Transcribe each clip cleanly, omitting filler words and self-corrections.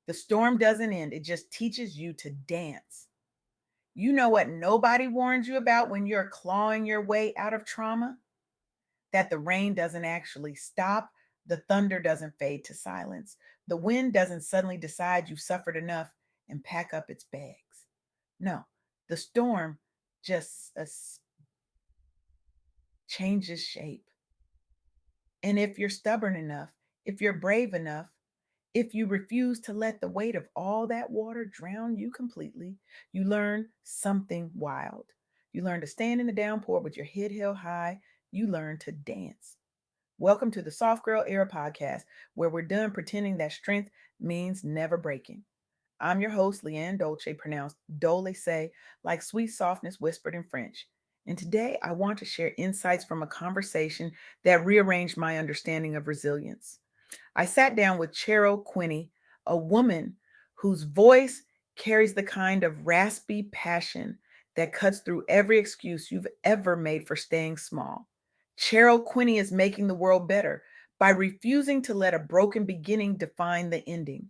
The storm doesn't end, it just teaches you to dance. You know what nobody warns you about when you're clawing your way out of trauma? That the rain doesn't actually stop, the thunder doesn't fade to silence, the wind doesn't suddenly decide you've suffered enough and pack up its bags. No, the storm just changes shape. And if you're stubborn enough, if you're brave enough, if you refuse to let the weight of all that water drown you completely, you learn something wild. You learn to stand in the downpour with your head held high. You learn to dance. Welcome to the Soft Girl Era podcast, where we're done pretending that strength means never breaking. I'm your host, LeAnne Dolce, pronounced Dolce, like sweet softness whispered in French. And today I want to share insights from a conversation that rearranged my understanding of resilience. I sat down with Cherril Quinnie, a woman whose voice carries the kind of raspy passion that cuts through every excuse you've ever made for staying small. Cherril Quinnie is making the world better by refusing to let a broken beginning define the ending.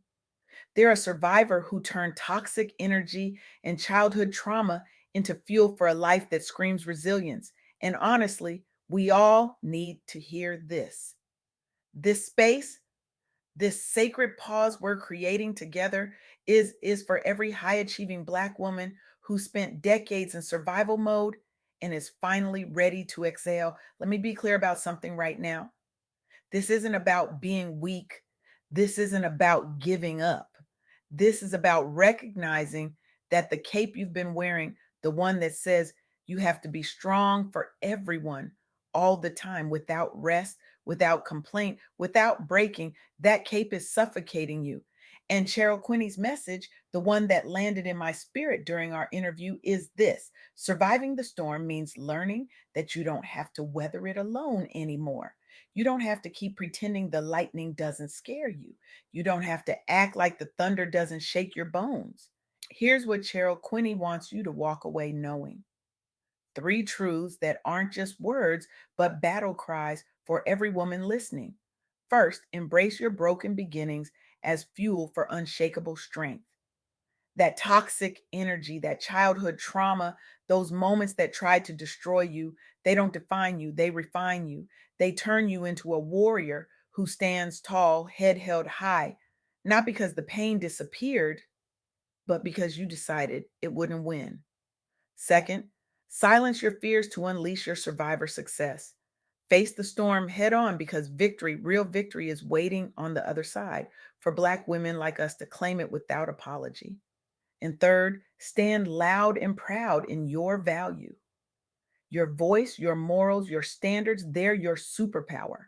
They're a survivor who turned toxic energy and childhood trauma into fuel for a life that screams resilience. And honestly, we all need to hear this. This space, this sacred pause we're creating together is for every high achieving Black woman who spent decades in survival mode and is finally ready to exhale. Let me be clear about something right now. This isn't about being weak. This isn't about giving up. This is about recognizing that the cape you've been wearing, the one that says you have to be strong for everyone all the time without rest, without complaint, without breaking, that cape is suffocating you. And Cherril Quinnie's message, the one that landed in my spirit during our interview, is this: surviving the storm means learning that you don't have to weather it alone anymore. You don't have to keep pretending the lightning doesn't scare you. You don't have to act like the thunder doesn't shake your bones. Here's what Cherril Quinnie wants you to walk away knowing: three truths that aren't just words, but battle cries for every woman listening. First, embrace your broken beginnings as fuel for unshakable strength. That toxic energy, that childhood trauma, those moments that tried to destroy you, they don't define you, they refine you. They turn you into a warrior who stands tall, head held high, not because the pain disappeared, but because you decided it wouldn't win. Second, silence your fears to unleash your survivor success. Face the storm head on because victory, real victory, is waiting on the other side for Black women like us to claim it without apology. And third, stand loud and proud in your value. Your voice, your morals, your standards, they're your superpower.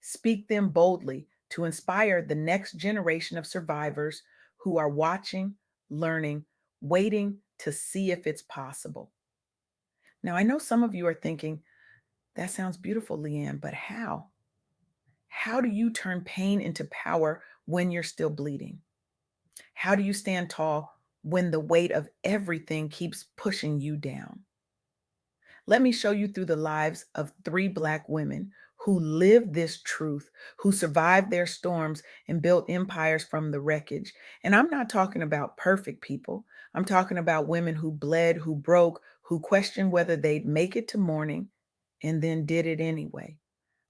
Speak them boldly to inspire the next generation of survivors who are watching, learning, waiting to see if it's possible. Now, I know some of you are thinking, that sounds beautiful, LeAnne, but how? How do you turn pain into power when you're still bleeding? How do you stand tall when the weight of everything keeps pushing you down? Let me show you through the lives of three Black women who lived this truth, who survived their storms and built empires from the wreckage. And I'm not talking about perfect people. I'm talking about women who bled, who broke, who questioned whether they'd make it to morning and then did it anyway.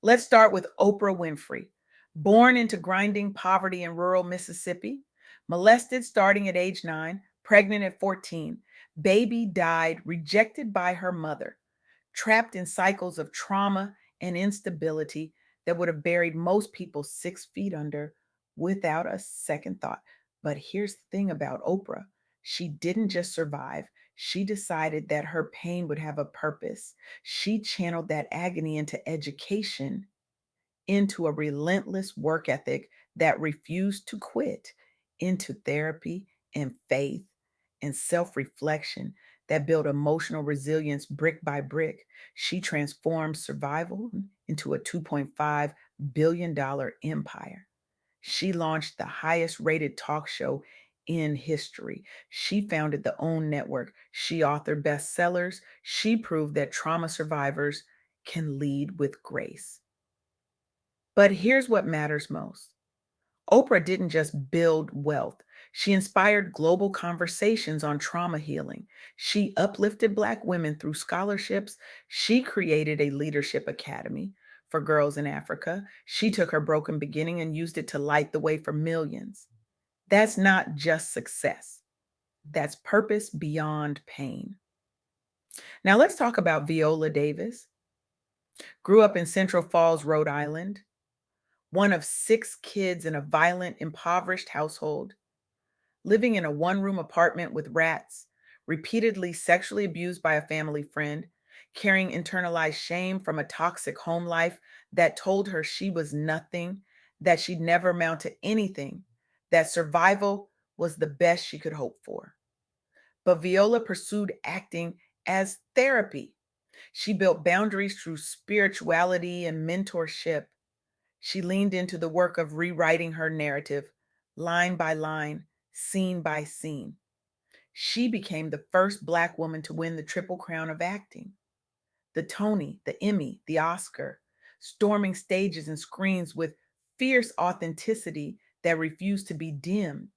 Let's start with Oprah Winfrey. Born into grinding poverty in rural Mississippi, molested starting at age 9, pregnant at 14, baby died, rejected by her mother, trapped in cycles of trauma and instability that would have buried most people 6 feet under without a second thought. But here's the thing about Oprah: she didn't just survive, she decided that her pain would have a purpose. She channeled that agony into education, into a relentless work ethic that refused to quit, into therapy and faith and self reflection that built emotional resilience brick by brick. She transformed survival into a $2.5 billion empire. She launched the highest rated talk show in history. She founded the OWN network. She authored bestsellers. She proved that trauma survivors can lead with grace. But here's what matters most: Oprah didn't just build wealth, She inspired global conversations on trauma healing. She uplifted Black women through scholarships. She created a leadership academy for girls in Africa. She took her broken beginning and used it to light the way for millions. That's not just success, that's purpose beyond pain. Now, let's talk about Viola Davis. Grew up in Central Falls, Rhode Island, one of six kids in a violent, impoverished household, living in a one room apartment with rats, repeatedly sexually abused by a family friend, carrying internalized shame from a toxic home life that told her she was nothing, that she'd never amount to anything, that survival was the best she could hope for. But Viola pursued acting as therapy. She built boundaries through spirituality and mentorship. She leaned into the work of rewriting her narrative, line by line, scene by scene. She became the first Black woman to win the Triple Crown of acting, the Tony, the Emmy, the Oscar, storming stages and screens with fierce authenticity that refused to be dimmed.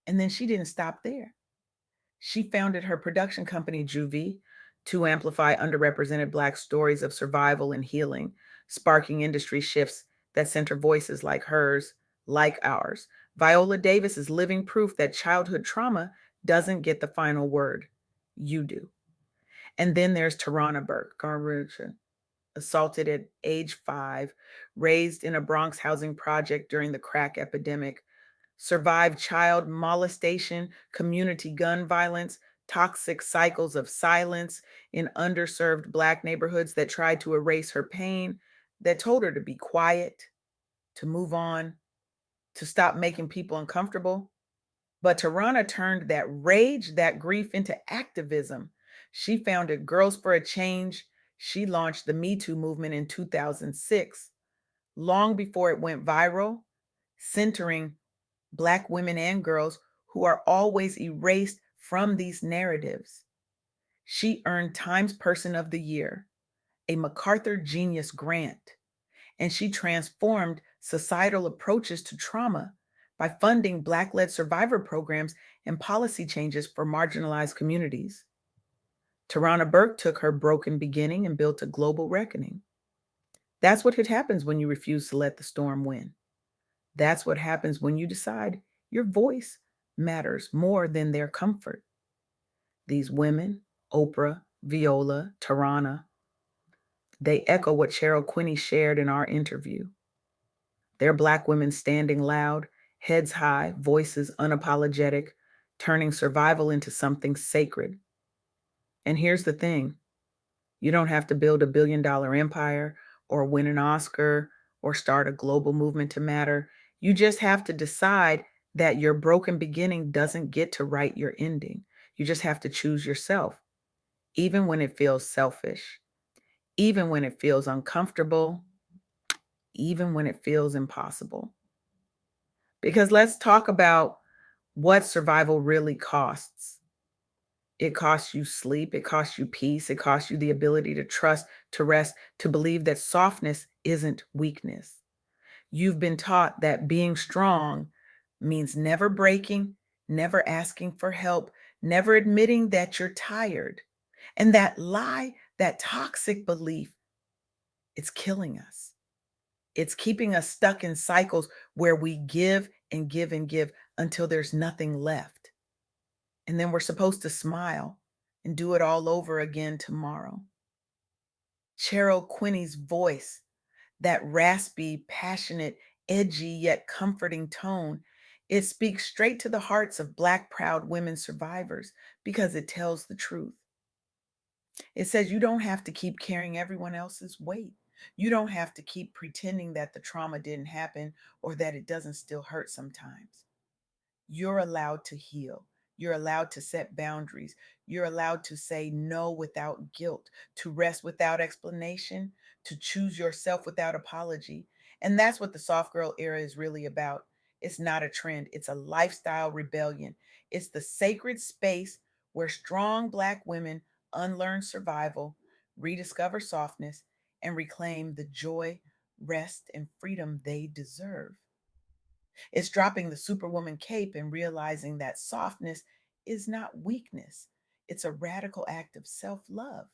And then she didn't stop there. She founded her production company, Juvie, to amplify underrepresented Black stories of survival and healing, sparking industry shifts that center voices like hers, like ours. Viola Davis is living proof that childhood trauma doesn't get the final word. You do. And then there's Tarana Burke, assaulted at age 5, raised in a Bronx housing project during the crack epidemic, survived child molestation, community gun violence, toxic cycles of silence in underserved Black neighborhoods that tried to erase her pain, that told her to be quiet, to move on, to stop making people uncomfortable. But Tarana turned that rage, that grief into activism. She founded Girls for a Change. She launched the Me Too movement in 2006, long before it went viral, centering Black women and girls who are always erased from these narratives. She earned Times Person of the Year, a MacArthur Genius Grant, and she transformed societal approaches to trauma by funding Black led survivor programs and policy changes for marginalized communities. Tarana Burke took her broken beginning and built a global reckoning. That's what happens when you refuse to let the storm win. That's what happens when you decide your voice matters more than their comfort. These women, Oprah, Viola, Tarana, they echo what Cherril Quinnie shared in our interview. They're Black women standing loud, heads high, voices unapologetic, turning survival into something sacred. And here's the thing, you don't have to build $1 billion empire or win an Oscar or start a global movement to matter. You just have to decide that your broken beginning doesn't get to write your ending. You just have to choose yourself, even when it feels selfish, even when it feels uncomfortable, even when it feels impossible. Because let's talk about what survival really costs. It costs you sleep, it costs you peace, it costs you the ability to trust, to rest, to believe that softness isn't weakness. You've been taught that being strong means never breaking, never asking for help, never admitting that you're tired. And that lie, that toxic belief, it's killing us. It's keeping us stuck in cycles where we give and give and give until there's nothing left. And then we're supposed to smile and do it all over again tomorrow. Cherril Quinnie's voice, that raspy, passionate, edgy yet comforting tone, it speaks straight to the hearts of Black proud women survivors because it tells the truth. It says you don't have to keep carrying everyone else's weight. You don't have to keep pretending that the trauma didn't happen or that it doesn't still hurt sometimes. You're allowed to heal. You're allowed to set boundaries. You're allowed to say no without guilt, to rest without explanation, to choose yourself without apology. And that's what the soft girl era is really about. It's not a trend, it's a lifestyle rebellion. It's the sacred space where strong Black women unlearn survival, rediscover softness, and reclaim the joy, rest, and freedom they deserve. It's dropping the superwoman cape and realizing that softness is not weakness, it's a radical act of self love.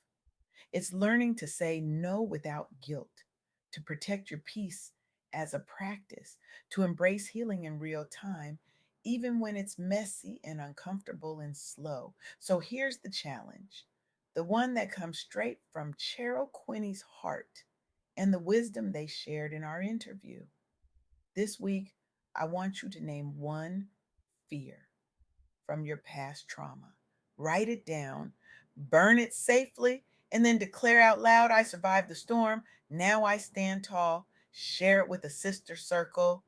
It's learning to say no without guilt, to protect your peace as a practice, to embrace healing in real time, even when it's messy and uncomfortable and slow. So here's the challenge, the one that comes straight from Cherril Quinnie's heart and the wisdom they shared in our interview. This week, I want you to name one fear from your past trauma. Write it down, burn it safely, and then declare out loud, I survived the storm. Now I stand tall. Share it with a sister circle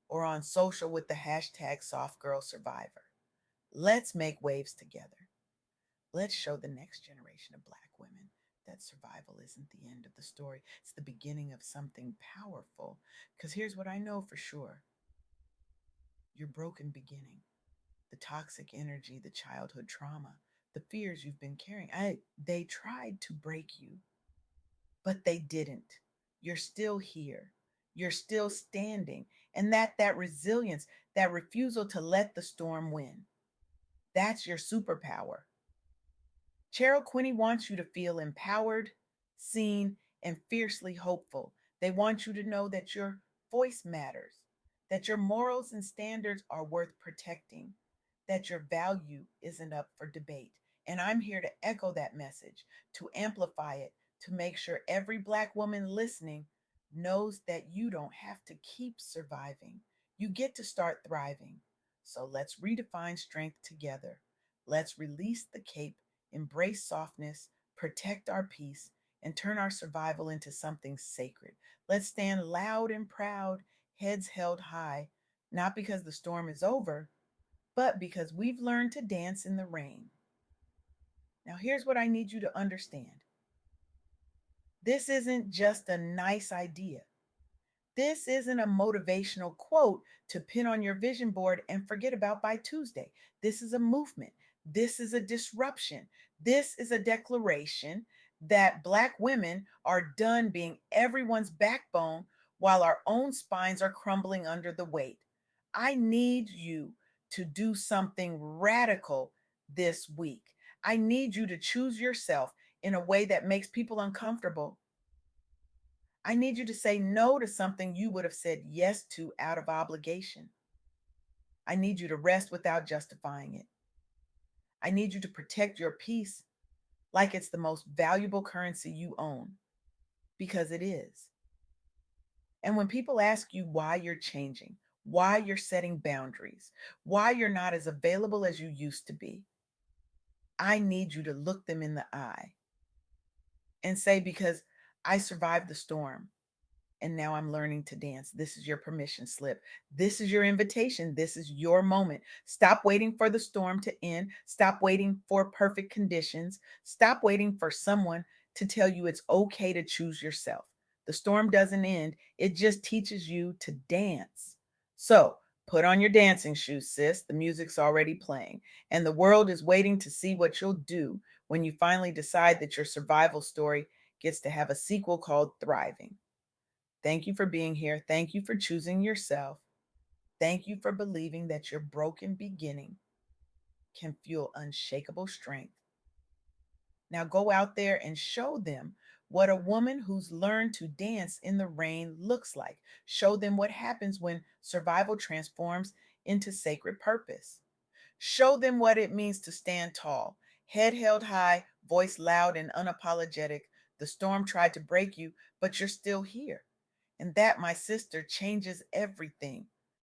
or on social with the hashtag #SoftGirlSurvivor. Let's make waves together. Let's show the next generation of Black women that survival isn't the end of the story, it's the beginning of something powerful. Because here's what I know for sure, your broken beginning, the toxic energy, the childhood trauma, the fears you've been carrying. They tried to break you, but they didn't. You're still here. You're still standing. And that resilience, that refusal to let the storm win, that's your superpower. Cherril Quinnie wants you to feel empowered, seen, and fiercely hopeful. They want you to know that your voice matters, that your morals and standards are worth protecting, that your value isn't up for debate. And I'm here to echo that message, to amplify it, to make sure every Black woman listening knows that you don't have to keep surviving. You get to start thriving. So let's redefine strength together. Let's release the cape, embrace softness, protect our peace, and turn our survival into something sacred. Let's stand loud and proud, heads held high, not because the storm is over, but because we've learned to dance in the rain. Now, here's what I need you to understand, this isn't just a nice idea. This isn't a motivational quote to pin on your vision board and forget about by Tuesday. This is a movement. This is a disruption. This is a declaration that Black women are done being everyone's backbone while our own spines are crumbling under the weight. I need you to do something radical this week. I need you to choose yourself in a way that makes people uncomfortable. I need you to say no to something you would have said yes to out of obligation. I need you to rest without justifying it. I need you to protect your peace like it's the most valuable currency you own, because it is. And when people ask you why you're changing, why you're setting boundaries, why you're not as available as you used to be, I need you to look them in the eye and say, because I survived the storm. And now I'm learning to dance. This is your permission slip. This is your invitation. This is your moment. Stop waiting for the storm to end. Stop waiting for perfect conditions. Stop waiting for someone to tell you it's okay to choose yourself. The storm doesn't end, it just teaches you to dance. So put on your dancing shoes, sis. The music's already playing, and the world is waiting to see what you'll do when you finally decide that your survival story gets to have a sequel called Thriving. Thank you for being here. Thank you for choosing yourself. Thank you for believing that your broken beginning can fuel unshakable strength. Now go out there and show them what a woman who's learned to dance in the rain looks like. Show them what happens when survival transforms into sacred purpose. Show them what it means to stand tall, head held high, voice loud and unapologetic. The storm tried to break you, but you're still here. And that, my sister, changes everything.